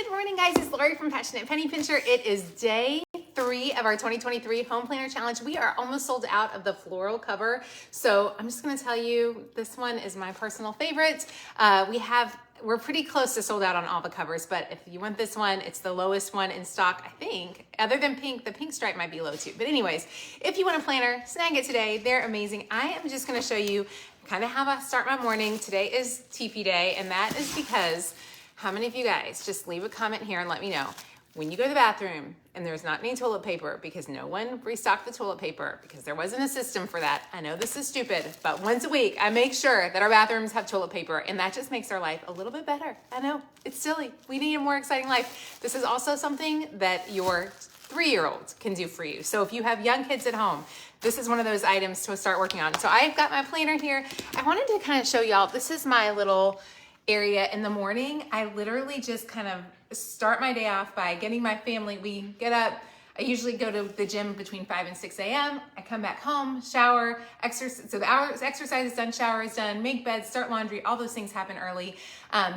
Good morning, guys. It's Lori from Passionate Penny Pincher. It is day 3 of our 2023 Home Planner Challenge. We are almost sold out of the floral cover. So I'm just going to tell you, this one is my personal favorite. We're pretty close to sold out on all the covers, but if you want this one, it's the lowest one in stock, I think. Other than pink, the pink stripe might be low too. But anyways, if you want a planner, snag it today. They're amazing. I am just going to show you kind of how I start my morning. Today is TP day, and that is because how many of you guys, just leave a comment here and let me know, when you go to the bathroom and there's not any toilet paper because no one restocked the toilet paper because there wasn't a system for that. I know this is stupid, but once a week I make sure that our bathrooms have toilet paper, and that just makes our life a little bit better. I know, it's silly. We need a more exciting life. This is also something that your 3-year-old can do for you. So if you have young kids at home, this is one of those items to start working on. So I've got my planner here. I wanted to kind of show y'all, this is my little area in the morning. I literally just kind of start my day off by getting my family. We get up. I usually go to the gym between 5 and 6 a.m. I come back home, shower, exercise. So the exercise is done, shower is done, make beds, start laundry, all those things happen early.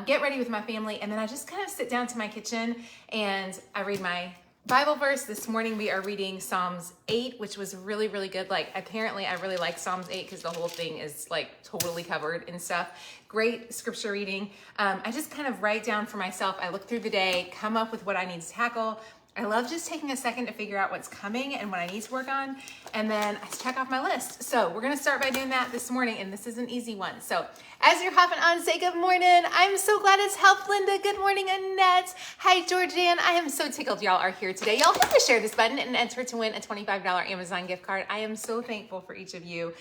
Get ready with my family. And then I just kind of sit down to my kitchen and I read my Bible verse. This morning we are reading Psalms 8, which was really, really good. Like, apparently I really like Psalms 8 because the whole thing is like totally covered and stuff. Great scripture reading. I just kind of write down for myself. I look through the day, come up with what I need to tackle. I love just taking a second to figure out what's coming and what I need to work on, and then I check off my list. So we're gonna start by doing that this morning, and this is an easy one. So as you're hopping on, say good morning. I'm so glad it's Health Linda. Good morning, Annette. Hi, Georgianne. I am so tickled y'all are here today. Y'all hit the share this button and enter to win a $25 Amazon gift card. I am so thankful for each of you.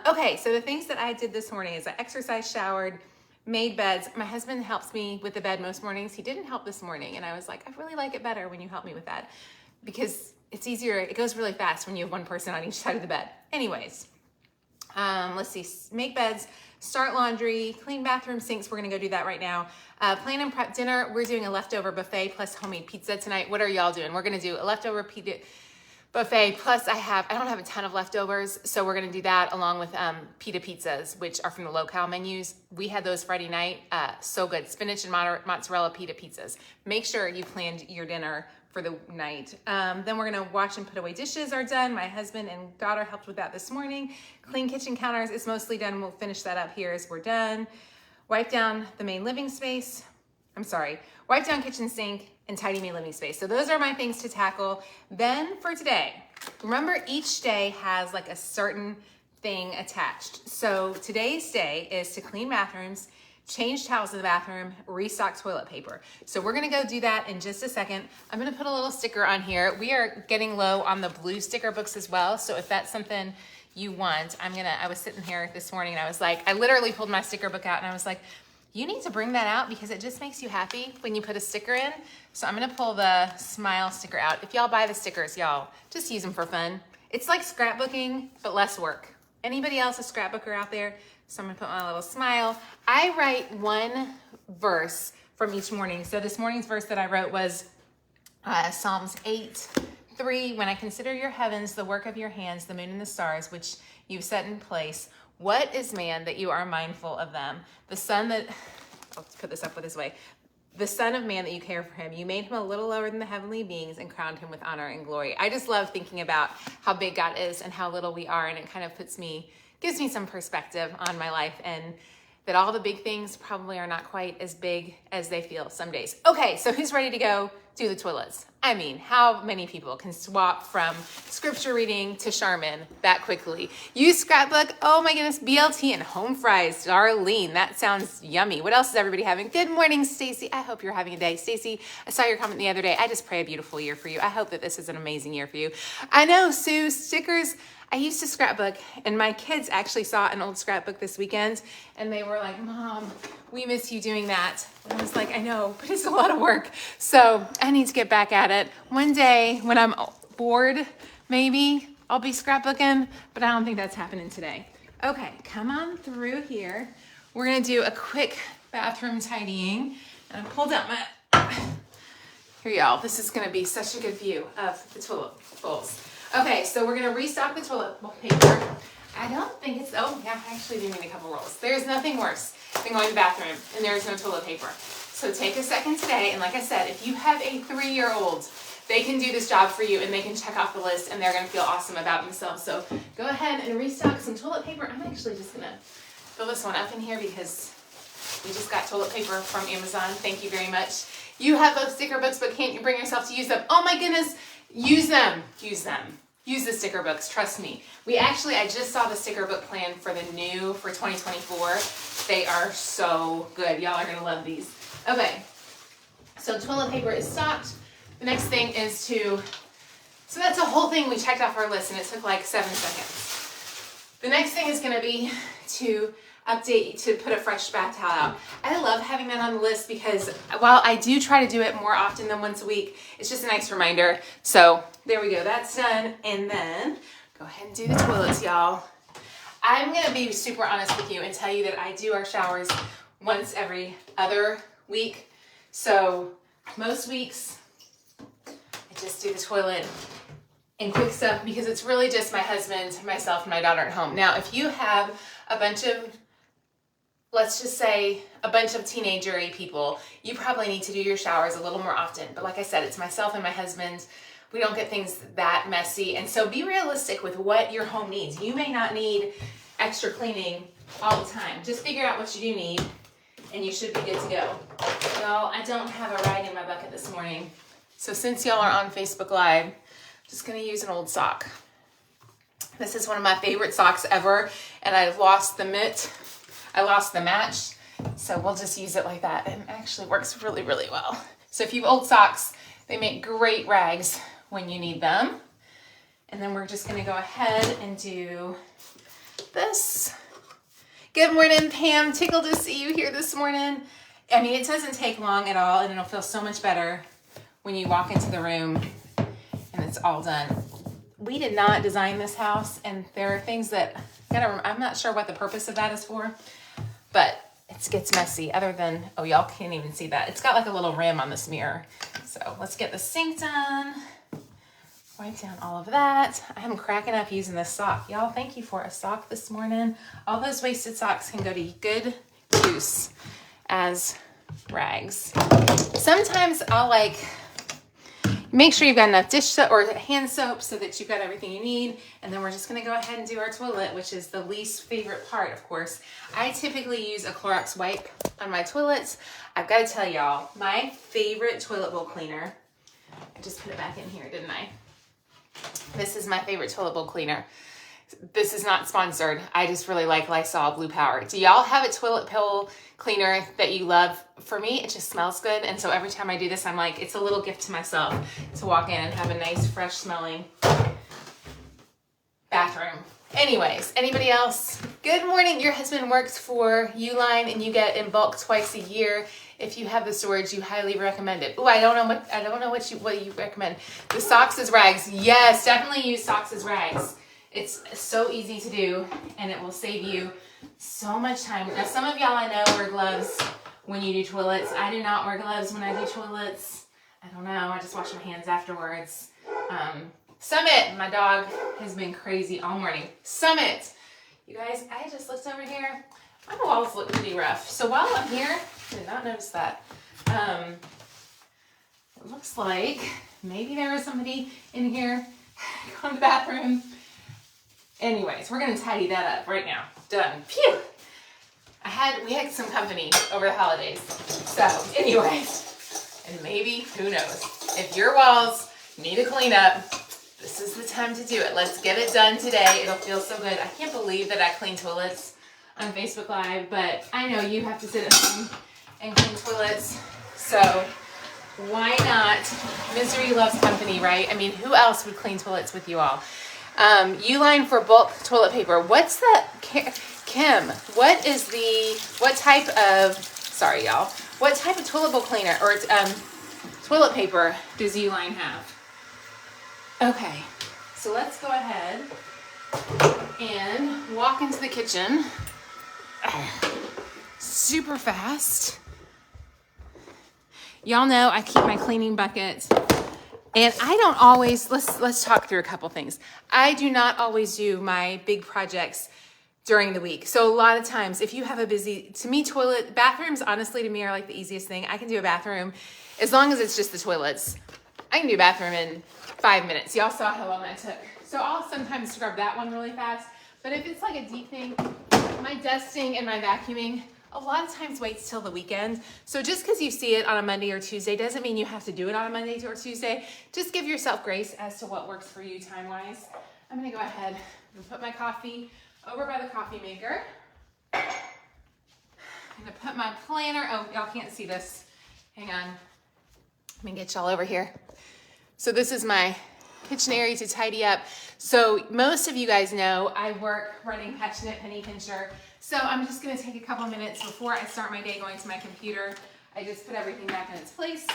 Okay, so the things that I did this morning is I exercised, showered, made beds. My husband helps me with the bed most mornings. He didn't help this morning, and I was like, I really like it better when you help me with that because it's easier. It goes really fast when you have one person on each side of the bed. Anyways, let's see, make beds, start laundry, clean bathroom sinks. We're gonna go do that right now. Plan and prep dinner. We're doing a leftover buffet plus homemade pizza tonight. What are y'all doing? We're gonna do a leftover pizza buffet plus I don't have a ton of leftovers, so we're gonna do that along with pita pizzas, which are from the low-cal menus. We had those Friday night, so good. Spinach and mozzarella pita pizzas. Make sure you planned your dinner for the night. Then we're gonna wash and put away dishes are done. My husband and daughter helped with that this morning. Clean kitchen counters is mostly done. We'll finish that up here as we're done. Wipe down the main living space. Wipe down kitchen sink and tidy main living space. So those are my things to tackle. Then for today, remember each day has like a certain thing attached. So today's day is to clean bathrooms, change towels in the bathroom, restock toilet paper. So we're gonna go do that in just a second. I'm gonna put a little sticker on here. We are getting low on the blue sticker books as well. So if that's something you want, I was sitting here this morning and I was like, I literally pulled my sticker book out and I was like, you need to bring that out because it just makes you happy when you put a sticker in. So I'm gonna pull the smile sticker out. If y'all buy the stickers, y'all just use them for fun. It's like scrapbooking, but less work. Anybody else a scrapbooker out there? So I'm gonna put my little smile. I write one verse from each morning. So this morning's verse that I wrote was Psalms 8:3. When I consider your heavens, the work of your hands, the moon and the stars, which you've set in place, what is man that you are mindful of them? The son that, let's put this up this way. The son of man that you care for him. You made him a little lower than the heavenly beings and crowned him with honor and glory. I just love thinking about how big God is and how little we are. And it kind of gives me some perspective on my life, and that all the big things probably are not quite as big as they feel some days. Okay, so who's ready to go do the toilets? I mean, how many people can swap from scripture reading to Charmin that quickly? Use scrapbook, oh my goodness, BLT and home fries, Darlene, that sounds yummy. What else is everybody having? Good morning, Stacy. I hope you're having a day. Stacy, I saw your comment the other day. I just pray a beautiful year for you. I hope that this is an amazing year for you. I know, Sue, stickers. I used to scrapbook, and my kids actually saw an old scrapbook this weekend, and they were like, Mom, we miss you doing that. And I was like, I know, but it's a lot of work. So I need to get back at it. One day when I'm bored, maybe I'll be scrapbooking, but I don't think that's happening today. Okay, come on through here. We're gonna do a quick bathroom tidying. And I pulled out my, here y'all, this is gonna be such a good view of the toilet bowls. Okay, so we're gonna restock the toilet paper. I don't think it's, oh yeah, I actually do need a couple rolls. There's nothing worse than going to the bathroom and there's no toilet paper. So take a second today, and like I said, if you have a 3-year-old, they can do this job for you and they can check off the list and they're gonna feel awesome about themselves. So go ahead and restock some toilet paper. I'm actually just gonna fill this one up in here because we just got toilet paper from Amazon. Thank you very much. You have those sticker books, but can't you bring yourself to use them? Oh my goodness, use them, use them. Use the sticker books, trust me. I just saw the sticker book plan for 2024. They are so good. Y'all are gonna love these. Okay, so toilet paper is stocked. The next thing is so that's a whole thing we checked off our list and it took like 7 seconds. The next thing is gonna be to put a fresh bath towel out. I love having that on the list because while I do try to do it more often than once a week, it's just a nice reminder. So there we go, that's done. And then go ahead and do the toilets, y'all. I'm gonna be super honest with you and tell you that I do our showers once every other week. So most weeks, I just do the toilet and quick stuff because it's really just my husband, myself, and my daughter at home. Now, if you have a bunch of, let's just say a bunch of teenager-y people, you probably need to do your showers a little more often. But like I said, it's myself and my husband. We don't get things that messy. And so be realistic with what your home needs. You may not need extra cleaning all the time. Just figure out what you do need and you should be good to go. Y'all, I don't have a rag in my bucket this morning. So since y'all are on Facebook Live, I'm just gonna use an old sock. This is one of my favorite socks ever, and I've lost the mitt. I lost the match, so we'll just use it like that. And it actually works really, really well. So if you have old socks, they make great rags when you need them. And then we're just gonna go ahead and do this. Good morning, Pam. Tickled to see you here this morning. I mean, it doesn't take long at all, and it'll feel so much better when you walk into the room and it's all done. We did not design this house, and there are things that I'm not sure what the purpose of that is for, but it gets messy other than, oh, y'all can't even see that. It's got like a little rim on this mirror. So let's get the sink done. Wipe down all of that. I'm cracking up using this sock. Y'all, thank you for a sock this morning. All those wasted socks can go to good use as rags. Sometimes I'll make sure you've got enough dish soap or hand soap so that you've got everything you need. And then we're just gonna go ahead and do our toilet, which is the least favorite part, of course. I typically use a Clorox wipe on my toilets. I've got to tell y'all, my favorite toilet bowl cleaner, I just put it back in here, didn't I? This is my favorite toilet bowl cleaner. This is not sponsored. I just really like Lysol Blue Power. Do y'all have a toilet bowl cleaner that you love? For me, it just smells good. And so every time I do this, I'm like, it's a little gift to myself to walk in and have a nice, fresh smelling bathroom. Anyways, anybody else? Good morning. Your husband works for Uline and you get in bulk twice a year. If you have the storage, you highly recommend it. Oh, I don't know what you recommend. The socks as rags. Yes, definitely use socks as rags. It's so easy to do and it will save you so much time. Now, some of y'all I know wear gloves when you do toilets. I do not wear gloves when I do toilets. I don't know, I just wash my hands afterwards. Summit, my dog has been crazy all morning. Summit, you guys, I just looked over here. My walls look pretty rough. So while I'm here, I did not notice that. It looks like maybe there was somebody in here going to the bathroom. Anyways, we're gonna tidy that up right now. Done. Phew. We had some company over the holidays. So anyways, and maybe, who knows, if your walls need a cleanup, this is the time to do it. Let's get it done today. It'll feel so good. I can't believe that I clean toilets on Facebook Live, but I know you have to sit at home and clean toilets. So why not? Misery loves company, right? I mean, who else would clean toilets with you all? Uline for bulk toilet paper. What's that, Kim? What type of toilet bowl cleaner or toilet paper does Uline have? Okay, so let's go ahead and walk into the kitchen super fast. Y'all know I keep my cleaning bucket. And I don't always, let's talk through a couple things. I do not always do my big projects during the week. So a lot of times if you have a busy, to me, bathrooms, honestly, to me are like the easiest thing. I can do a bathroom as long as it's just the toilets. I can do a bathroom in 5 minutes. Y'all saw how long that took. So I'll sometimes scrub that one really fast. But if it's like a deep thing, my dusting and my vacuuming, a lot of times waits till the weekend. So just because you see it on a Monday or Tuesday doesn't mean you have to do it on a Monday or Tuesday. Just give yourself grace as to what works for you time-wise. I'm gonna go ahead and put my coffee over by the coffee maker. I'm gonna put my planner, oh, y'all can't see this. Hang on, let me get y'all over here. So this is my kitchen area to tidy up. So most of you guys know I work running Passionate Penny Pincher. So I'm just gonna take a couple minutes before I start my day going to my computer. I just put everything back in its place.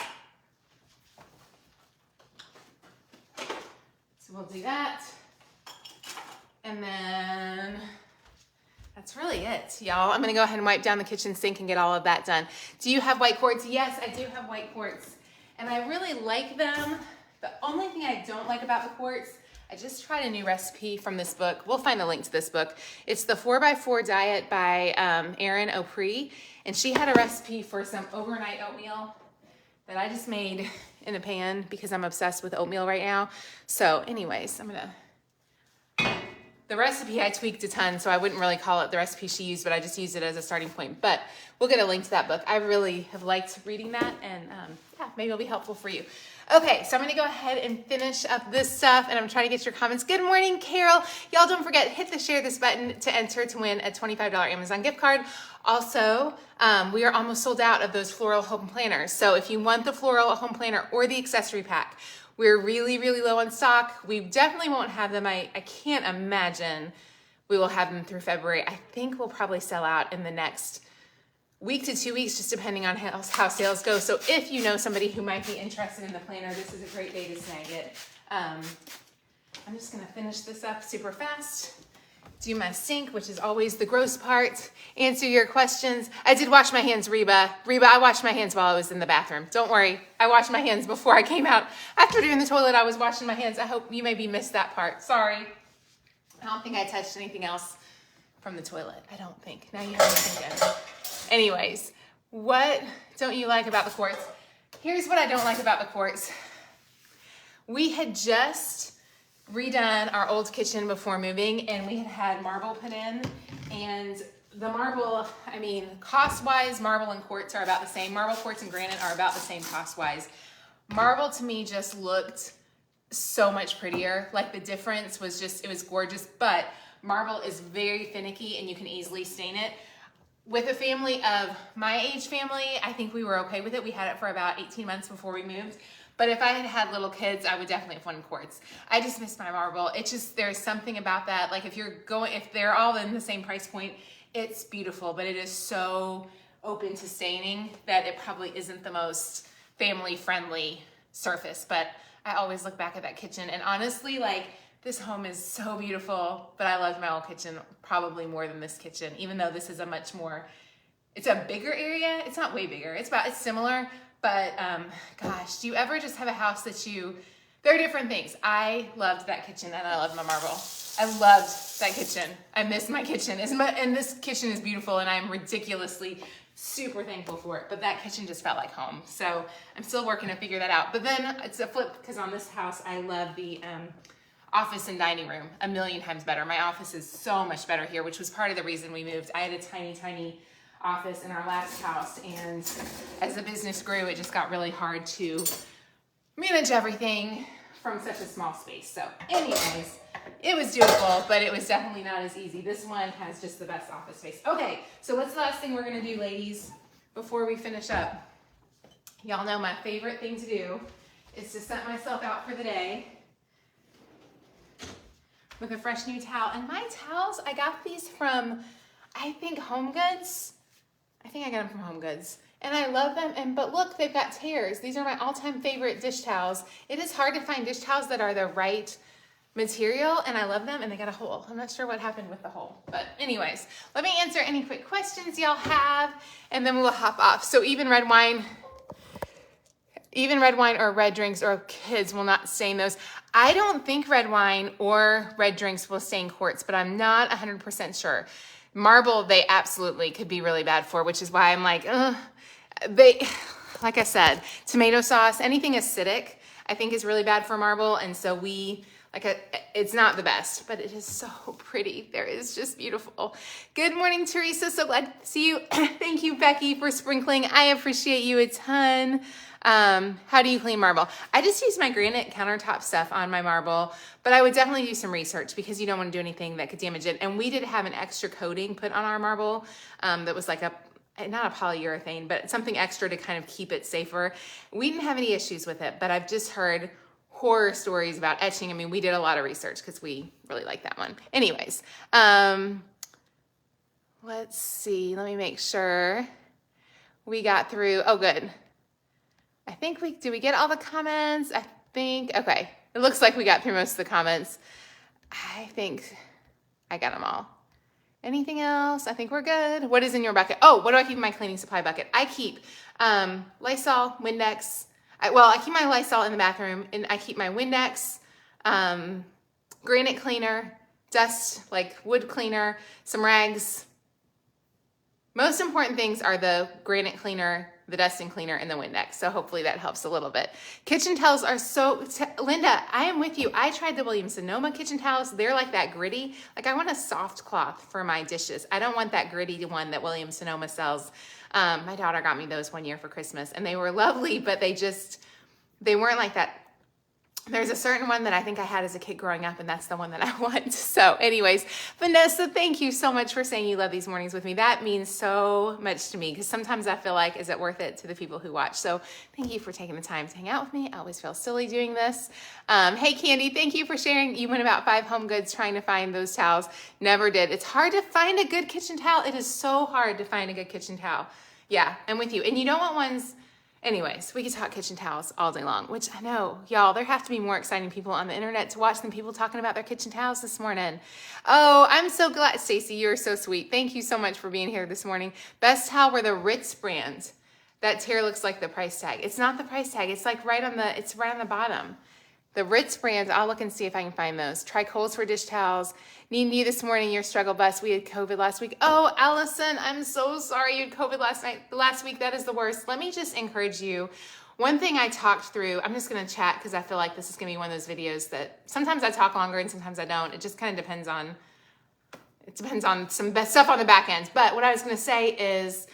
So we'll do that. And then that's really it, y'all. I'm gonna go ahead and wipe down the kitchen sink and get all of that done. Do you have white quartz? Yes, I do have white quartz. And I really like them. The only thing I don't like about the quartz, I just tried a new recipe from this book. We'll find a link to this book. It's the 4x4 Diet by Erin O'Pree. And she had a recipe for some overnight oatmeal that I just made in a pan because I'm obsessed with oatmeal right now. So anyways, the recipe I tweaked a ton, so I wouldn't really call it the recipe she used, but I just used it as a starting point. But we'll get a link to that book. I really have liked reading that, and yeah, maybe it'll be helpful for you. Okay, so I'm gonna go ahead and finish up this stuff, and I'm trying to get your comments. Good morning, Carol. Y'all don't forget, hit the share this button to enter to win a $25 Amazon gift card. Also, we are almost sold out of those floral home planners. So if you want the floral home planner or the accessory pack, we're really, really low on stock. We definitely won't have them. I can't imagine we will have them through February. I think we'll probably sell out in the next week to 2 weeks, just depending on how sales go. So if you know somebody who might be interested in the planner, this is a great day to snag it. I'm just gonna finish this up super fast. Do my sink, which is always the gross part. Answer your questions. I did wash my hands, Reba. Reba, I washed my hands while I was in the bathroom. Don't worry, I washed my hands before I came out. After doing the toilet, I was washing my hands. I hope you maybe missed that part. Sorry. I don't think I touched anything else from the toilet. I don't think. Now you have me thinking. Anyways, what don't you like about the quartz? Here's what I don't like about the quartz. We had just redone our old kitchen before moving, and we had marble put in, and the marble, I mean, cost-wise, marble and quartz are about the same. Marble, quartz, and granite are about the same cost-wise. Marble to me just looked so much prettier. Like the difference was just, it was gorgeous, but marble is very finicky and you can easily stain it. With a family of my age family, I think we were okay with it. We had it for about 18 months before we moved. But if I had had little kids, I would definitely have wanted quartz. I just miss my marble. It's just, there's something about that. Like if they're all in the same price point, it's beautiful, but it is so open to staining that it probably isn't the most family friendly surface. But I always look back at that kitchen, and honestly, like, this home is so beautiful, but I loved my old kitchen probably more than this kitchen, even though this is a much more, it's a bigger area. It's not way bigger. It's similar. But gosh, do you ever just have a house that there are different things. I loved that kitchen and I loved my marble. I loved that kitchen. I miss my kitchen. And this kitchen is beautiful and I'm ridiculously super thankful for it. But that kitchen just felt like home. So I'm still working to figure that out. But then it's a flip because on this house, I love the office and dining room a million times better. My office is so much better here, which was part of the reason we moved. I had a tiny, tiny office in our last house, and as the business grew, it just got really hard to manage everything from such a small space. So anyways, it was doable, but it was definitely not as easy. This one has just the best office space. Okay, so what's the last thing we're gonna do, ladies, before we finish up? Y'all know my favorite thing to do is to set myself out for the day with a fresh new towel. And my towels, I got these from, I think, Home Goods. I think I got them from Home Goods. And I love them, but look, they've got tears. These are my all-time favorite dish towels. It is hard to find dish towels that are the right material, and I love them, and they got a hole. I'm not sure what happened with the hole, but anyways, let me answer any quick questions y'all have, and then we'll hop off. So even red wine, Even red wine or red drinks or kids will not stain those. I don't think red wine or red drinks will stain quartz, but I'm not 100% sure. Marble, they absolutely could be really bad for, which is why I'm like, like I said, tomato sauce, anything acidic, I think is really bad for marble. And so it's not the best, but it is so pretty. There is just beautiful. Good morning, Teresa. So glad to see you. Thank you, Becky, for sprinkling. I appreciate you a ton. How do you clean marble? I just use my granite countertop stuff on my marble, but I would definitely do some research because you don't want to do anything that could damage it. And we did have an extra coating put on our marble that was like not a polyurethane, but something extra to kind of keep it safer. We didn't have any issues with it, but I've just heard horror stories about etching. I mean, we did a lot of research because we really like that one. Anyways, let's see. Let me make sure we got through. Oh, good. I think did we get all the comments? I think, okay. It looks like we got through most of the comments. I think I got them all. Anything else? I think we're good. What is in your bucket? Oh, what do I keep in my cleaning supply bucket? I keep Lysol, Windex. I keep my Lysol in the bathroom, and I keep my Windex, granite cleaner, dust, like wood cleaner, some rags. Most important things are the granite cleaner, the dusting cleaner, and the Windex. So hopefully that helps a little bit. Kitchen towels are Linda, I am with you. I tried the Williams-Sonoma kitchen towels. They're like that gritty. Like I want a soft cloth for my dishes. I don't want that gritty one that Williams-Sonoma sells. My daughter got me those one year for Christmas, and they were lovely, but they weren't like that. There's a certain one that I think I had as a kid growing up, and that's the one that I want. So anyways, Vanessa, thank you so much for saying you love these mornings with me. That means so much to me because sometimes I feel like, is it worth it to the people who watch? So thank you for taking the time to hang out with me. I always feel silly doing this. Hey, Candy, thank you for sharing. You went about 5 home goods trying to find those towels. Never did. It's hard to find a good kitchen towel. It is so hard to find a good kitchen towel. Yeah, I'm with you. And you don't want ones... Anyways, we could talk kitchen towels all day long, which I know, y'all, there have to be more exciting people on the internet to watch than people talking about their kitchen towels this morning. Oh, I'm so glad. Stacy, you're so sweet. Thank you so much for being here this morning. Best towel were the Ritz brand. That tear looks like the price tag. It's not the price tag. It's like right on the bottom. The Ritz brand, I'll look and see if I can find those. Try Kohl's for dish towels. Need you this morning, your struggle bus. We had COVID last week. Oh, Allison, I'm so sorry you had COVID last week. That is the worst. Let me just encourage you. One thing I talked through, I'm just going to chat because I feel like this is going to be one of those videos that sometimes I talk longer and sometimes I don't. It just kind of depends on some stuff on the back end. But what I was going to say is,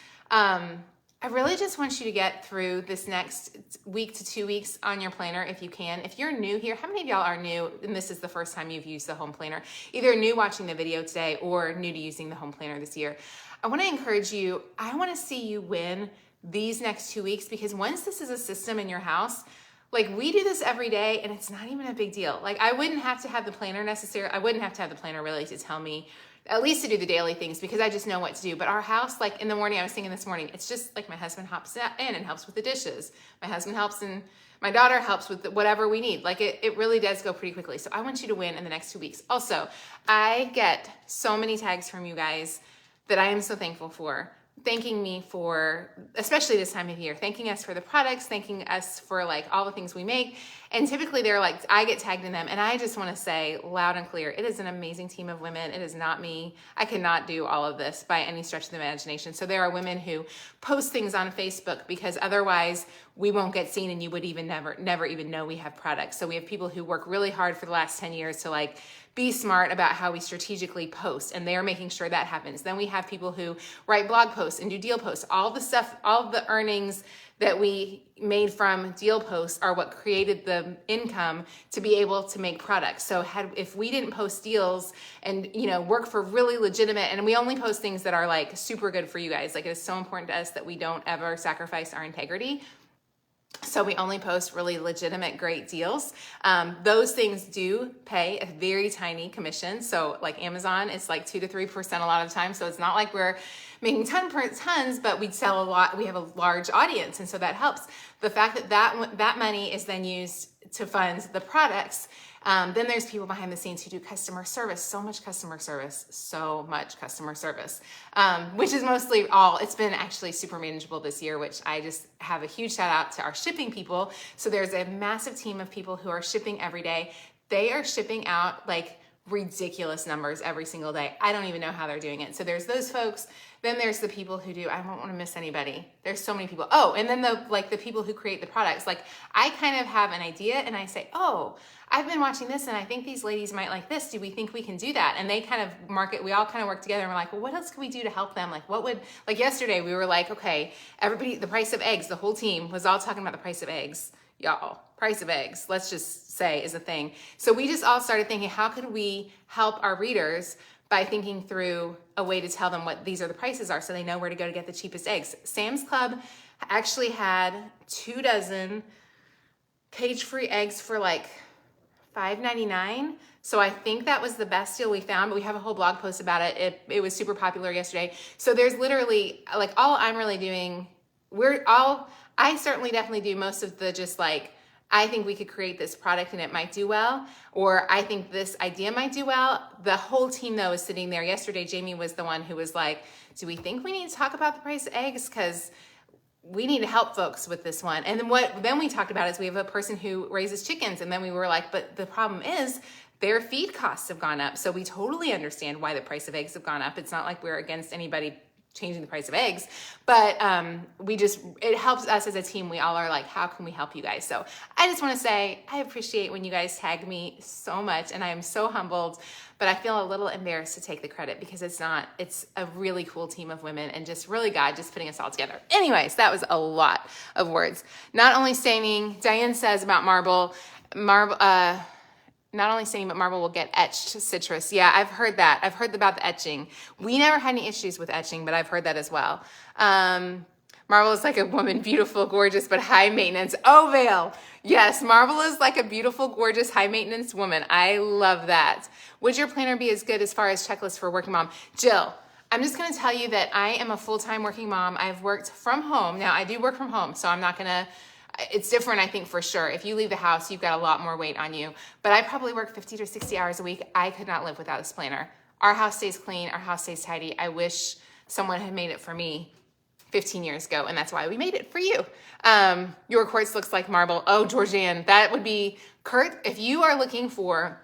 I really just want you to get through this next week to 2 weeks on your planner if you can. If you're new here, how many of y'all are new and this is the first time you've used the home planner? Either new watching the video today or new to using the home planner this year. I want to encourage you. I want to see you win these next 2 weeks because once this is a system in your house, like we do this every day and it's not even a big deal. Like I wouldn't have to have the planner necessarily. I wouldn't have to have the planner really to tell me at least to do the daily things because I just know what to do. But our house, like in the morning, I was thinking this morning, it's just like my husband hops in and helps with the dishes. My husband helps and my daughter helps with whatever we need. Like it really does go pretty quickly. So I want you to win in the next 2 weeks. Also, I get so many tags from you guys that I am so thankful for. Thanking me for, especially this time of year, thanking us for the products, thanking us for like all the things we make. And typically they're like, I get tagged in them. And I just want to say loud and clear, it is an amazing team of women. It is not me. I cannot do all of this by any stretch of the imagination. So there are women who post things on Facebook because otherwise we won't get seen and you would even never even know we have products. So we have people who work really hard for the last 10 years to like be smart about how we strategically post, and they're making sure that happens. Then we have people who write blog posts and do deal posts. All the stuff, all the earnings that we made from deal posts are what created the income to be able to make products. So if we didn't post deals and work for really legitimate, and we only post things that are like super good for you guys, like it is so important to us that we don't ever sacrifice our integrity. So we only post really legitimate, great deals. Those things do pay a very tiny commission. So like Amazon, it's like 2 to 3% a lot of times. So it's not like we're making tons, but we sell a lot. We have a large audience. And so that helps. The fact that that money is then used to fund the products. Then there's people behind the scenes who do customer service, so much customer service, which is mostly all, it's been actually super manageable this year, which I just have a huge shout out to our shipping people. So there's a massive team of people who are shipping every day. They are shipping out like ridiculous numbers every single day. I don't even know how they're doing it. So there's those folks. Then there's the people who do, I don't want to miss anybody. There's so many people. Oh, and then the people who create the products. Like I kind of have an idea and I say, oh, I've been watching this and I think these ladies might like this. Do we think we can do that? And they kind of we all kind of work together and we're like, well, what else can we do to help them? Like like yesterday we were like, okay, everybody, the price of eggs, the whole team was all talking about the price of eggs. Y'all, price of eggs, let's just say is a thing. So we just all started thinking, how could we help our readers by thinking through a way to tell them what these are the prices are so they know where to go to get the cheapest eggs. Sam's Club actually had 2 dozen cage-free eggs for like $5.99. So I think that was the best deal we found, but we have a whole blog post about it. It was super popular yesterday. So there's literally like all I'm really doing, I certainly definitely do most of the just like, I think we could create this product and it might do well, or I think this idea might do well. The whole team though is sitting there. Yesterday, Jamie was the one who was like, do we think we need to talk about the price of eggs? Because we need to help folks with this one. And then we talked about is we have a person who raises chickens. And then we were like, but the problem is their feed costs have gone up. So we totally understand why the price of eggs have gone up. It's not like we're against anybody changing the price of eggs, but it helps us as a team. We all are like, how can we help you guys? So I just want to say, I appreciate when you guys tag me so much and I am so humbled, but I feel a little embarrassed to take the credit because it's a really cool team of women and just really God just putting us all together. Anyways, that was a lot of words. Not only staining, Diane says about marble, not only staining, but marble will get etched citrus. Yeah, I've heard that. I've heard about the etching. We never had any issues with etching, but I've heard that as well. Marble is like a woman, beautiful, gorgeous, but high maintenance. Oh, Vale. Yes, Marble is like a beautiful, gorgeous, high maintenance woman. I love that. Would your planner be as good as far as checklists for a working mom? Jill, I'm just going to tell you that I am a full-time working mom. I've worked from home. Now, I do work from home, so I'm not going to, it's different, I think, for sure. If you leave the house, you've got a lot more weight on you. But I probably work 50 to 60 hours a week. I could not live without this planner. Our house stays clean. Our house stays tidy. I wish someone had made it for me 15 years ago, and that's why we made it for you. Your quartz looks like marble. Oh, Georgianne, that would be, Kurt, if you are looking for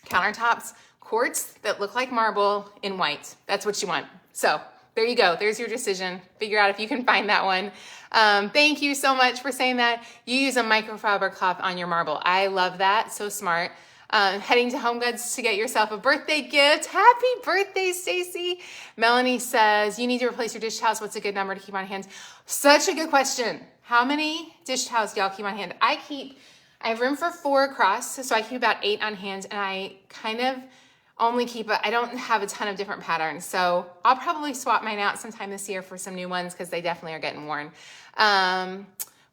countertops, quartz that look like marble in white, that's what you want. So there you go. There's your decision. Figure out if you can find that one. Thank you so much for saying that. You use a microfiber cloth on your marble. I love that. So smart. Heading to Home Goods to get yourself a birthday gift. Happy birthday, Stacy. Melanie says, you need to replace your dish towels. What's a good number to keep on hand? Such a good question. How many dish towels do y'all keep on hand? I have room for 4 across, so I keep about 8 on hand, and I kind of only I don't have a ton of different patterns. So I'll probably swap mine out sometime this year for some new ones because they definitely are getting worn.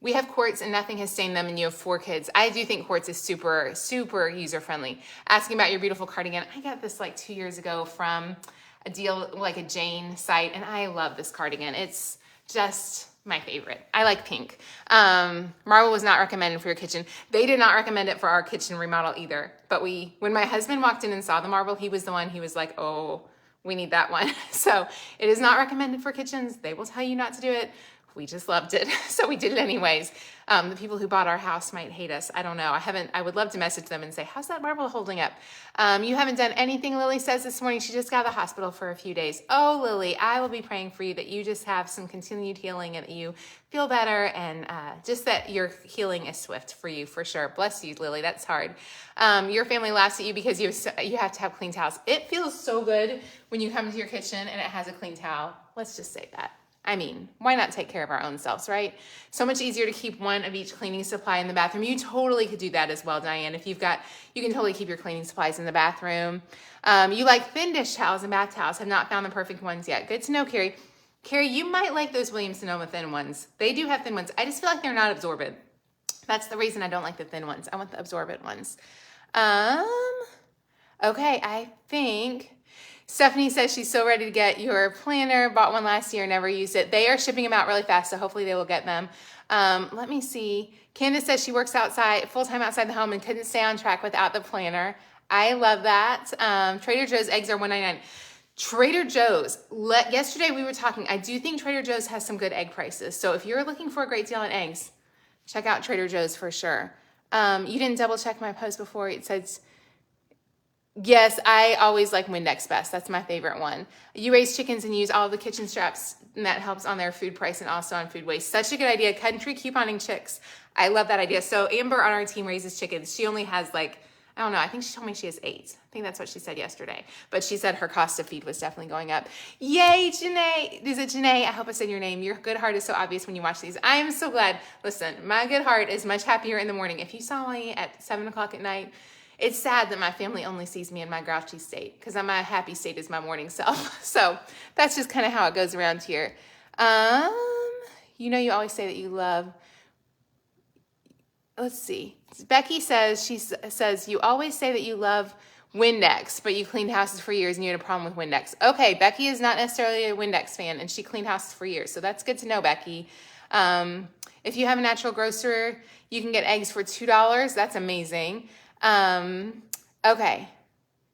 We have quartz and nothing has stained them and you have 4 kids. I do think quartz is super, super user-friendly. Asking about your beautiful cardigan. I got this like 2 years ago from a deal, like a Jane site, and I love this cardigan. It's just my favorite. I like pink. Marble was not recommended for your kitchen. They did not recommend it for our kitchen remodel either. But when my husband walked in and saw the marble, he was the one, he was like, oh, we need that one. So it is not recommended for kitchens. They will tell you not to do it. We just loved it. So we did it anyways. The people who bought our house might hate us. I don't know. I would love to message them and say, how's that marble holding up? You haven't done anything, Lily says this morning. She just got out of the hospital for a few days. Oh, Lily, I will be praying for you that you just have some continued healing and that you feel better and just that your healing is swift for you, for sure. Bless you, Lily. That's hard. Your family laughs at you because you have to have clean towels. It feels so good when you come to your kitchen and it has a clean towel. Let's just say that. I mean, why not take care of our own selves, right? So much easier to keep one of each cleaning supply in the bathroom. You totally could do that as well, Diane. If you can totally keep your cleaning supplies in the bathroom. You like thin dish towels and bath towels. Have not found the perfect ones yet. Good to know, Carrie. Carrie, you might like those Williams-Sonoma thin ones. They do have thin ones. I just feel like they're not absorbent. That's the reason I don't like the thin ones. I want the absorbent ones. Okay, I think Stephanie says she's so ready to get your planner. Bought one last year, never used it. They are shipping them out really fast, so hopefully they will get them. Let me see. Candace says she works outside, full-time outside the home and couldn't stay on track without the planner. I love that. Trader Joe's eggs are $1.99. Trader Joe's, yesterday we were talking, I do think Trader Joe's has some good egg prices. So if you're looking for a great deal on eggs, check out Trader Joe's for sure. You didn't double check my post before. It says, yes, I always like Windex best. That's my favorite one. You raise chickens and use all of the kitchen scraps, and that helps on their food price and also on food waste. Such a good idea. Country couponing chicks. I love that idea. So Amber on our team raises chickens. She only has like, I don't know, I think she told me she has 8. I think that's what she said yesterday. But she said her cost of feed was definitely going up. Yay, Janae. Is it Janae? I hope I said your name. Your good heart is so obvious when you watch these. I am so glad. Listen, my good heart is much happier in the morning. If you saw me at 7 o'clock at night, it's sad that my family only sees me in my grouchy state because my happy state is my morning self. So that's just kind of how it goes around here. You know, you always say that you love, let's see. Becky says, says, you always say that you love Windex, but you cleaned houses for years and you had a problem with Windex. Okay, Becky is not necessarily a Windex fan and she cleaned houses for years. So that's good to know, Becky. If you have a natural grocer, you can get eggs for $2. That's amazing. Okay.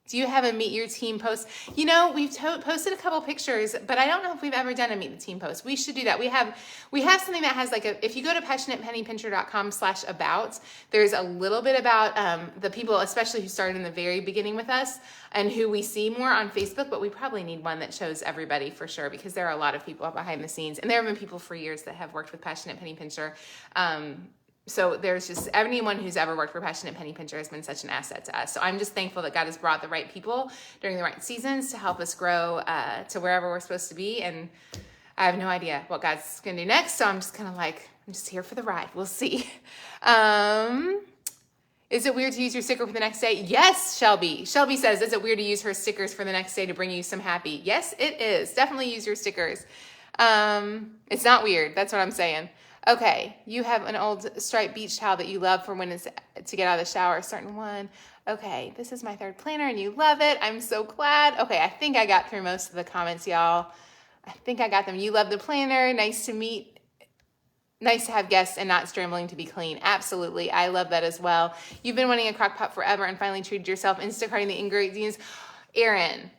Do you have a meet your team post? You know, we've posted a couple pictures, but I don't know if we've ever done a meet the team post. We should do that. We have something that has like if you go to passionatepennypincher.com/about, there's a little bit about the people, especially who started in the very beginning with us and who we see more on Facebook, but we probably need one that shows everybody for sure because there are a lot of people behind the scenes and there have been people for years that have worked with Passionate Penny Pincher. So there's just anyone who's ever worked for Passionate Penny Pincher has been such an asset to us. So I'm just thankful that God has brought the right people during the right seasons to help us grow to wherever we're supposed to be. And I have no idea what God's going to do next. So I'm just kind of like, I'm just here for the ride. We'll see. Is it weird to use your sticker for the next day? Yes, Shelby. Shelby says, is it weird to use her stickers for the next day to bring you some happy? Yes, it is. Definitely use your stickers. It's not weird. That's what I'm saying. Okay, you have an old striped beach towel that you love for when it's to get out of the shower, a certain one. Okay, this is my 3rd planner and you love it. I'm so glad. Okay, I think I got through most of the comments, y'all. I think I got them. You love the planner. Nice to meet. Nice to have guests and not scrambling to be clean. Absolutely. I love that as well. You've been wanting a crock pot forever and finally treated yourself, Instacarting the ingredients. Erin,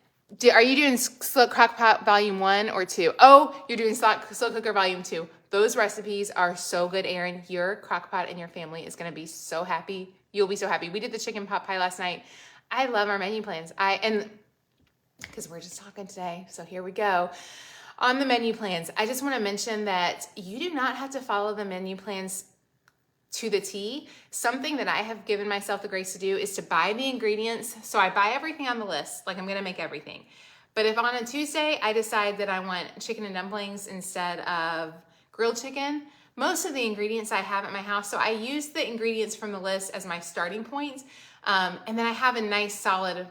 are you doing Slow Crock Pot Volume 1 or 2? Oh, you're doing Slow Cooker Volume 2. Those recipes are so good, Erin. Your crock pot and your family is going to be so happy. You'll be so happy. We did the chicken pot pie last night. I love our menu plans. Because we're just talking today. So here we go. On the menu plans, I just want to mention that you do not have to follow the menu plans to the T. Something that I have given myself the grace to do is to buy the ingredients. So I buy everything on the list. Like I'm going to make everything. But if on a Tuesday, I decide that I want chicken and dumplings instead of grilled chicken, most of the ingredients I have at my house. So I use the ingredients from the list as my starting point. And then I have a nice solid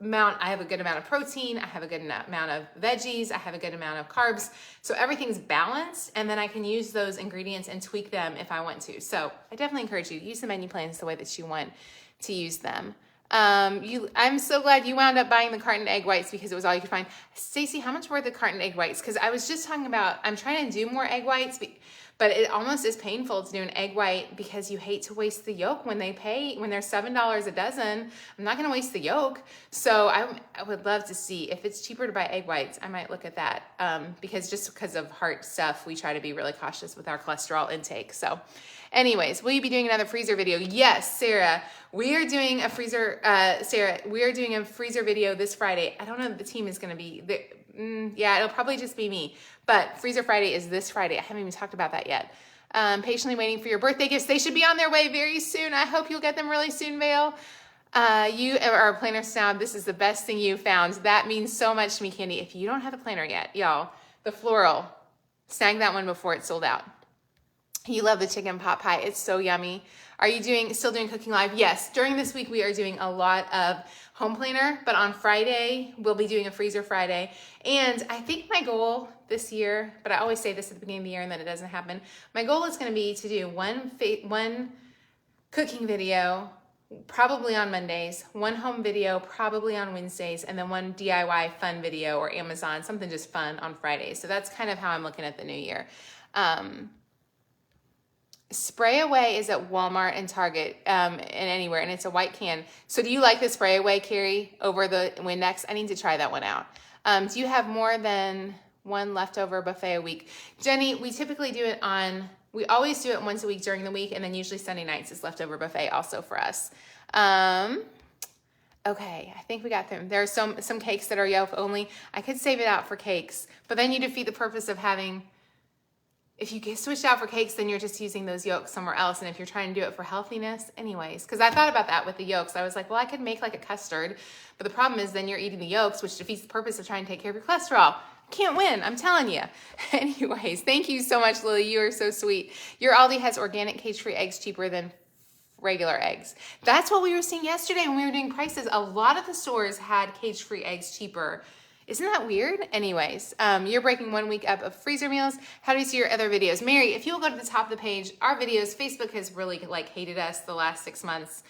amount. I have a good amount of protein. I have a good amount of veggies. I have a good amount of carbs. So everything's balanced. And then I can use those ingredients and tweak them if I want to. So I definitely encourage you to use the menu plans the way that you want to use them. I'm so glad you wound up buying the carton egg whites because it was all you could find. Stacey, how much were the carton egg whites? Because I was just talking about, I'm trying to do more egg whites, but it almost is painful to do an egg white because you hate to waste the yolk when they're $7 a dozen. I'm not going to waste the yolk. So I would love to see if it's cheaper to buy egg whites. I might look at that because of heart stuff, we try to be really cautious with our cholesterol intake. So anyways, will you be doing another freezer video? Yes, Sarah. We are doing a freezer, we are doing a freezer video this Friday. I don't know if the team is going to be there. Yeah, it'll probably just be me. But Freezer Friday is this Friday. I haven't even talked about that yet. Patiently waiting for your birthday gifts. They should be on their way very soon. I hope you'll get them really soon, Vale. You are a planner snob. This is the best thing you found. That means so much to me, Candy. If you don't have the planner yet, y'all, the floral, snag that one before it's sold out. You love the chicken pot pie. It's so yummy. Are you still doing Cooking Live? Yes. During this week, we are doing a lot of home planner, but on Friday, we'll be doing a Freezer Friday. And I think my goal this year, but I always say this at the beginning of the year and then it doesn't happen. My goal is going to be to do one cooking video probably on Mondays, one home video probably on Wednesdays, and then one DIY fun video or Amazon, something just fun on Fridays. So that's kind of how I'm looking at the new year. Spray Away is at Walmart and Target and anywhere, and it's a white can. So do you like the Spray Away, Carrie, over the Windex? I need to try that one out. Do you have more than one leftover buffet a week? Jenny, we typically do it we always do it once a week during the week, and then usually Sunday nights is leftover buffet also for us. Okay, I think we got them. There are some cakes that are yolk only. I could save it out for cakes, but then you defeat the purpose of having, if you get switched out for cakes, then you're just using those yolks somewhere else. And if you're trying to do it for healthiness, anyways, because I thought about that with the yolks. I was like, well, I could make like a custard, but the problem is then you're eating the yolks, which defeats the purpose of trying to take care of your cholesterol. Can't win, I'm telling you. Anyways, thank you so much, Lily. You are so sweet. Your Aldi has organic cage-free eggs cheaper than regular eggs. That's what we were seeing yesterday when we were doing prices. A lot of the stores had cage-free eggs cheaper. Isn't that weird? Anyways, you're breaking 1 week up of freezer meals. How do you see your other videos? Mary, if you'll go to the top of the page, our videos, Facebook has really hated us the last 6 months,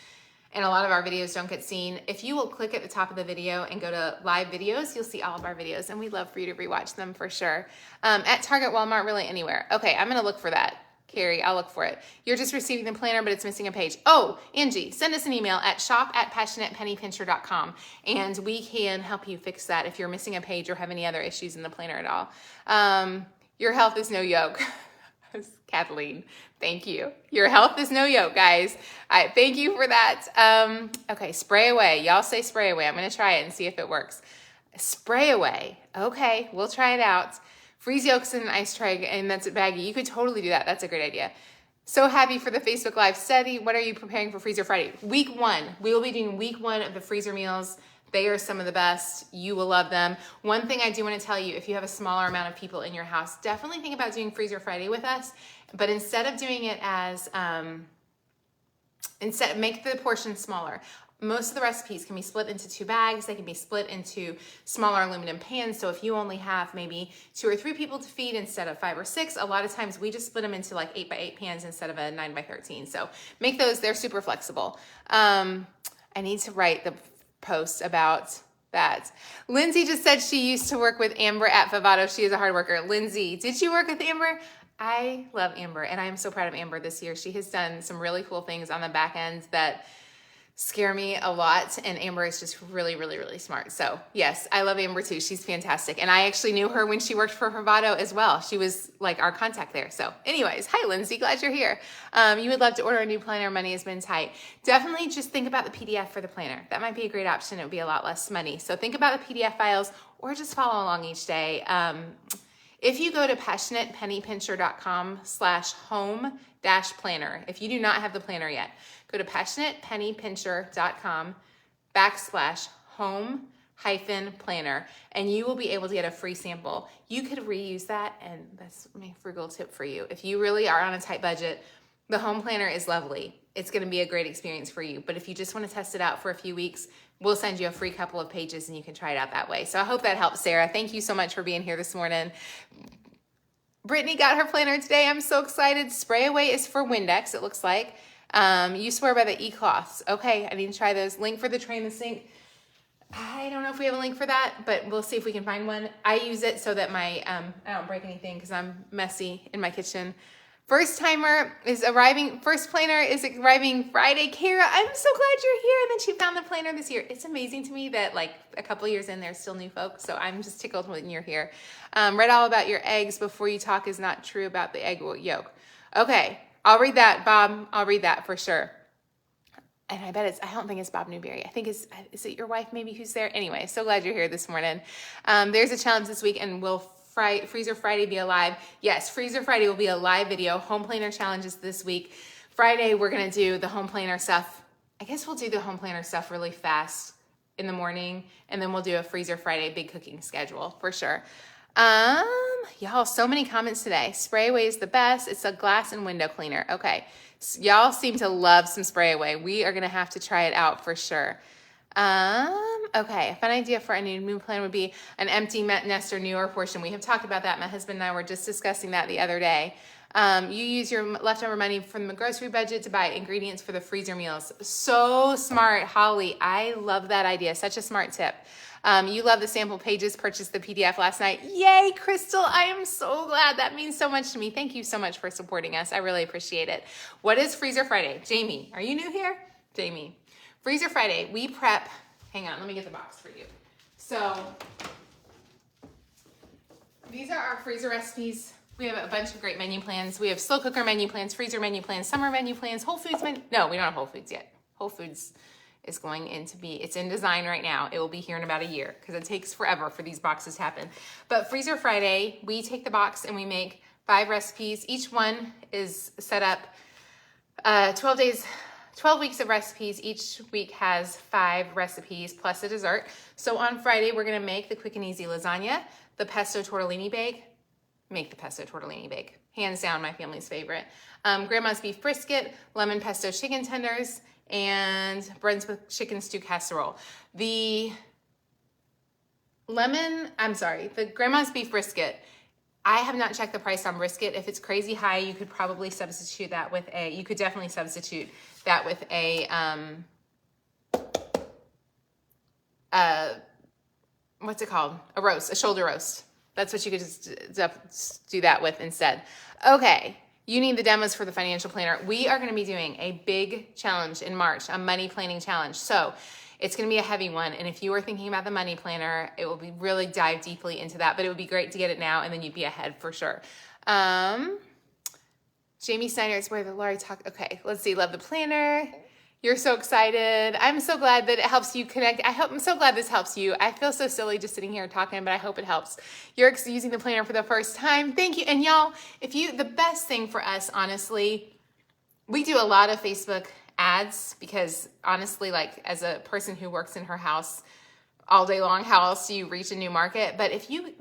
and a lot of our videos don't get seen. If you will click at the top of the video and go to live videos, you'll see all of our videos, and we'd love for you to rewatch them for sure. At Target, Walmart, really anywhere. Okay, I'm gonna look for that. Carrie, I'll look for it. You're just receiving the planner, but it's missing a page. Oh, Angie, send us an email at shop@passionatepennypincher.com, and we can help you fix that if you're missing a page or have any other issues in the planner at all. Your health is no yoke. Kathleen, thank you. Your health is no yoke, guys. Thank you for that. Okay, Spray Away. Y'all say Spray Away. I'm going to try it and see if it works. Spray Away. Okay, we'll try it out. Freeze yolks in an ice tray, and that's a baggie. You could totally do that. That's a great idea. So happy for the Facebook Live study. What are you preparing for Freezer Friday? Week 1. We will be doing week 1 of the freezer meals. They are some of the best. You will love them. One thing I do want to tell you, if you have a smaller amount of people in your house, definitely think about doing Freezer Friday with us. But instead of doing it as, make the portion smaller. Most of the recipes can be split into 2 bags. They can be split into smaller aluminum pans. So if you only have maybe 2 or 3 people to feed instead of 5 or 6, a lot of times we just split them into like 8x8 pans instead of a 9x13. So make those, they're super flexible. I need to write the post about that. Lindsay just said she used to work with Amber at Favato. She is a hard worker. Lindsay, did you work with Amber? I love Amber, and I am so proud of Amber this year. She has done some really cool things on the back end that scare me a lot, and Amber is just really, really, really smart. So yes, I love Amber too. She's fantastic. And I actually knew her when she worked for Bravado as well. She was like our contact there. So anyways, hi Lindsay, glad you're here. You would love to order a new planner. Money has been tight. Definitely just think about the PDF for the planner. That might be a great option. It would be a lot less money. So think about the PDF files or just follow along each day. If you go to passionatepennypincher.com/home-planner, if you do not have the planner yet, go to passionatepennypincher.com/home-planner, and you will be able to get a free sample. You could reuse that, and that's my frugal tip for you. If you really are on a tight budget, the home planner is lovely. It's going to be a great experience for you. But if you just want to test it out for a few weeks, we'll send you a free couple of pages and you can try it out that way. So I hope that helps, Sarah. Thank you so much for being here this morning. Brittany got her planner today. I'm so excited. Spray Away is for Windex, it looks like. You swear by the e-cloths. Okay, I need to try those. Link for the tray in the sink. I don't know if we have a link for that, but we'll see if we can find one. I use it so that my I don't break anything because I'm messy in my kitchen. First planner is arriving Friday. Kara, I'm so glad you're here. And then she found the planner this year. It's amazing to me that like a couple years in, there's still new folks. So I'm just tickled when you're here. Read all about your eggs before you talk is not true about the egg yolk. Okay, I'll read that, Bob. I'll read that for sure. And I don't think it's Bob Newberry. I think is it your wife maybe who's there? Anyway, so glad you're here this morning. There's a challenge this week, and will Freezer Friday be a live? Yes, Freezer Friday will be a live video. Home planner challenges this week. Friday, we're going to do the home planner stuff. I guess we'll do the home planner stuff really fast in the morning, and then we'll do a Freezer Friday big cooking schedule for sure. Y'all, so many comments today. Spray Away is the best. It's a glass and window cleaner. Okay. So y'all seem to love some Spray Away. We are going to have to try it out for sure. Okay, a fun idea for a new plan would be an empty nest or newer portion. We have talked about that. My husband and I were just discussing that the other day. You use your leftover money from the grocery budget to buy ingredients for the freezer meals. So smart, Holly. I love that idea. Such a smart tip. You love the sample pages, purchased the PDF last night. Yay, Crystal. I am so glad. That means so much to me. Thank you so much for supporting us. I really appreciate it. What is Freezer Friday? Jamie, are you new here? Jamie. Freezer Friday, we prep. Hang on, let me get the box for you. So these are our freezer recipes. We have a bunch of great menu plans. We have slow cooker menu plans, freezer menu plans, summer menu plans, Whole Foods menu. No, we don't have Whole Foods yet. Whole Foods is going into be, it's in design right now. It will be here in about a year because it takes forever for these boxes to happen. But Freezer Friday, we take the box and we make 5 recipes. Each one is set up 12 weeks of recipes. Each week has 5 recipes plus a dessert. So on Friday, we're gonna make the quick and easy lasagna, the pesto tortellini bake. Make the pesto tortellini bake. Hands down, my family's favorite. Grandma's beef brisket, lemon pesto chicken tenders, and Brunswick chicken stew casserole. The grandma's beef brisket, I have not checked the price on brisket. If it's crazy high, you could probably substitute that with you could definitely substitute that with what's it called? A roast, a shoulder roast. That's what you could just do that with instead. Okay, you need the demos for the financial planner. We are gonna be doing a big challenge in March, a money planning challenge. So it's gonna be a heavy one. And if you are thinking about the money planner, it will be really dive deeply into that, but it would be great to get it now and then you'd be ahead for sure. Jamie Snyder is where the Laurie talk. Okay, let's see, love the planner. You're so excited. I'm so glad that it helps you connect. I'm so glad this helps you. I feel so silly just sitting here talking, but I hope it helps. You're using the planner for the first time. Thank you. And y'all, the best thing for us, honestly, we do a lot of Facebook ads because honestly, like as a person who works in her house all day long, how else do you reach a new market? But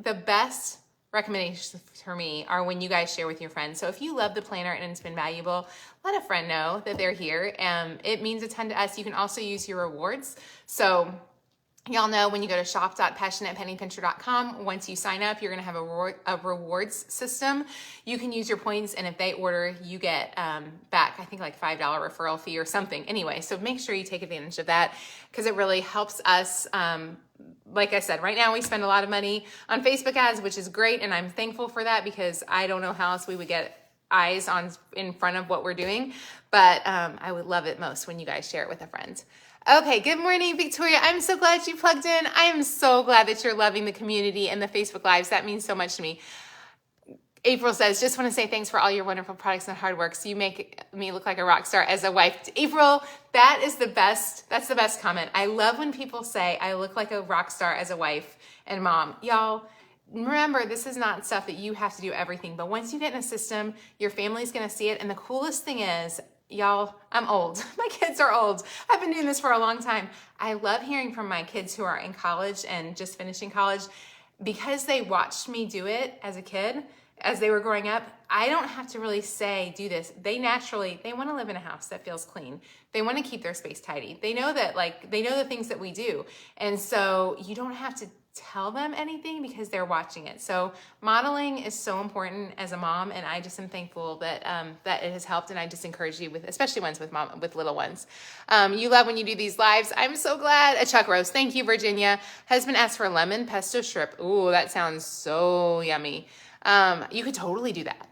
the best recommendations for me are when you guys share with your friends. So if you love the planner and it's been valuable, let a friend know that they're here. It means a ton to us. You can also use your rewards. So y'all know when you go to shop.passionatepennypincher.com, once you sign up, you're going to have a rewards system. You can use your points, and if they order, you get back, I think like $5 referral fee or something. Anyway, so make sure you take advantage of that because it really helps us. Like I said, right now we spend a lot of money on Facebook ads, which is great, and I'm thankful for that because I don't know how else we would get eyes in front of what we're doing, but I would love it most when you guys share it with a friend. Okay, good morning, Victoria. I'm so glad you plugged in. I am so glad that you're loving the community and the Facebook Lives. That means so much to me. April says, just want to say thanks for all your wonderful products and hard work. So you make me look like a rock star as a wife. April, that is the best. That's the best comment. I love when people say I look like a rock star as a wife and mom. Y'all, remember, this is not stuff that you have to do everything. But once you get in a system, your family's going to see it. And the coolest thing is, y'all, I'm old. My kids are old. I've been doing this for a long time. I love hearing from my kids who are in college and just finishing college because they watched me do it as a kid. As they were growing up, I don't have to really say, do this. They want to live in a house that feels clean. They want to keep their space tidy. They know that, they know the things that we do. And so you don't have to tell them anything because they're watching it. So modeling is so important as a mom. And I just am thankful that, that it has helped. And I just encourage you especially ones with little ones. You love when you do these lives. I'm so glad. A Chuck Rose. Thank you, Virginia. Husband asked for lemon pesto shrimp. Ooh, that sounds so yummy. You could totally do that.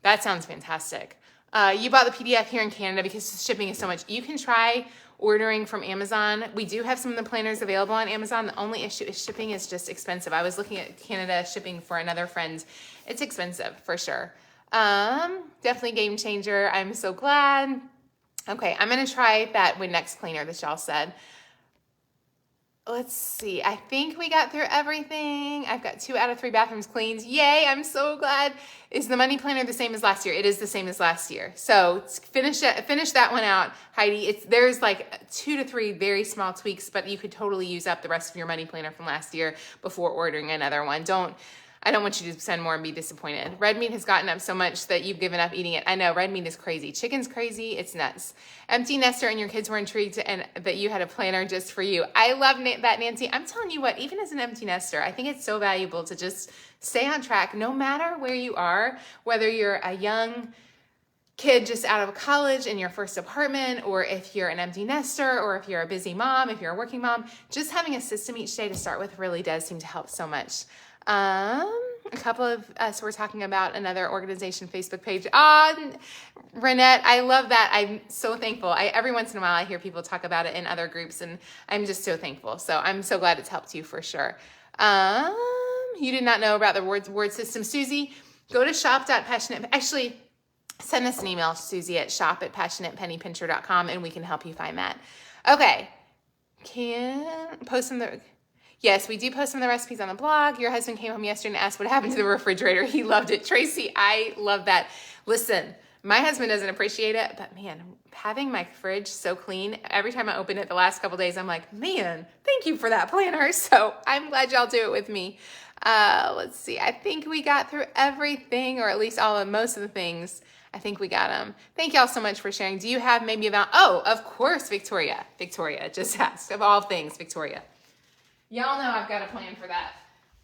That sounds fantastic. You bought the PDF here in Canada because shipping is so much. You can try ordering from Amazon. We do have some of the planners available on Amazon. The only issue is shipping is just expensive. I was looking at Canada shipping for another friend. It's expensive for sure. Definitely game changer. I'm so glad. Okay, I'm going to try that Windex cleaner that y'all said. Let's see. I think we got through everything. I've got 2 out of 3 bathrooms cleaned. Yay, I'm so glad. Is the money planner the same as last year? It is the same as last year. So finish that one out, Heidi. There's like 2 to 3 very small tweaks, but you could totally use up the rest of your money planner from last year before ordering another one. I don't want you to spend more and be disappointed. Red meat has gotten up so much that you've given up eating it. I know, red meat is crazy. Chicken's crazy. It's nuts. Empty nester and your kids were intrigued and that you had a planner just for you. I love that, Nancy. I'm telling you what, even as an empty nester, I think it's so valuable to just stay on track no matter where you are, whether you're a young kid just out of college in your first apartment, or if you're an empty nester, or if you're a busy mom, if you're a working mom, just having a system each day to start with really does seem to help so much. A couple of us were talking about another organization Facebook page. Renette, I love that. I'm so thankful. Every once in a while I hear people talk about it in other groups, and I'm just so thankful. So I'm so glad it's helped you for sure. You did not know about the word system. Susie, go to shop.passionate. Actually, send us an email, Susie, at shop@passionatepennypincher.com, and we can help you find that. Okay. Yes, we do post some of the recipes on the blog. Your husband came home yesterday and asked what happened to the refrigerator. He loved it. Tracy, I love that. Listen, my husband doesn't appreciate it, but man, having my fridge so clean, every time I open it the last couple days, I'm like, man, thank you for that planner. So I'm glad y'all do it with me. Let's see. I think we got through everything, or at least most of the things. I think we got them. Thank y'all so much for sharing. Do you have maybe of course, Victoria. Victoria just asked, of all things, Victoria. Y'all know I've got a plan for that.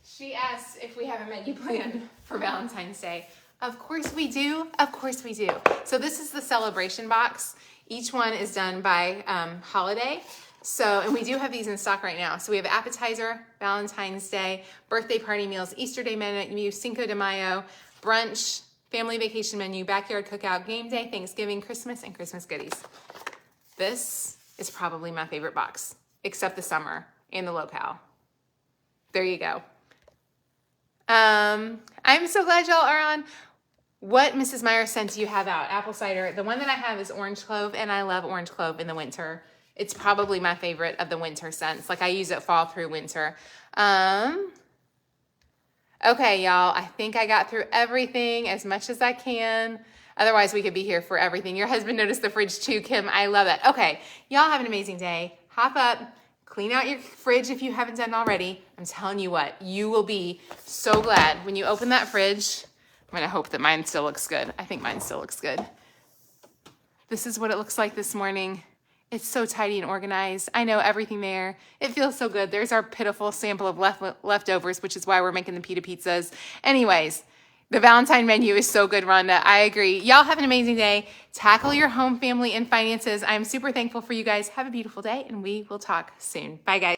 She asked if we have a menu plan for Valentine's Day. Of course we do. Of course we do. So this is the celebration box. Each one is done by holiday. So, and we do have these in stock right now. So we have appetizer, Valentine's Day, birthday party meals, Easter Day menu, Cinco de Mayo, brunch, family vacation menu, backyard cookout, game day, Thanksgiving, Christmas, and Christmas goodies. This is probably my favorite box, except the summer and the locale. There you go. I'm so glad y'all are on. What Mrs. Meyer scent do you have out? Apple cider. The one that I have is orange clove, and I love orange clove in the winter. It's probably my favorite of the winter scents. Like I use it fall through winter. Okay, y'all, I think I got through everything as much as I can. Otherwise, we could be here for everything. Your husband noticed the fridge too, Kim. I love it. Okay, y'all have an amazing day. Hop up, clean out your fridge if you haven't done already. I'm telling you what, you will be so glad when you open that fridge. I'm gonna hope that mine still looks good. I think mine still looks good. This is what it looks like this morning. It's so tidy and organized. I know everything there. It feels so good. There's our pitiful sample of leftovers, which is why we're making the pita pizzas. Anyways, the Valentine menu is so good, Rhonda. I agree. Y'all have an amazing day. Tackle your home, family, and finances. I'm super thankful for you guys. Have a beautiful day, and we will talk soon. Bye, guys.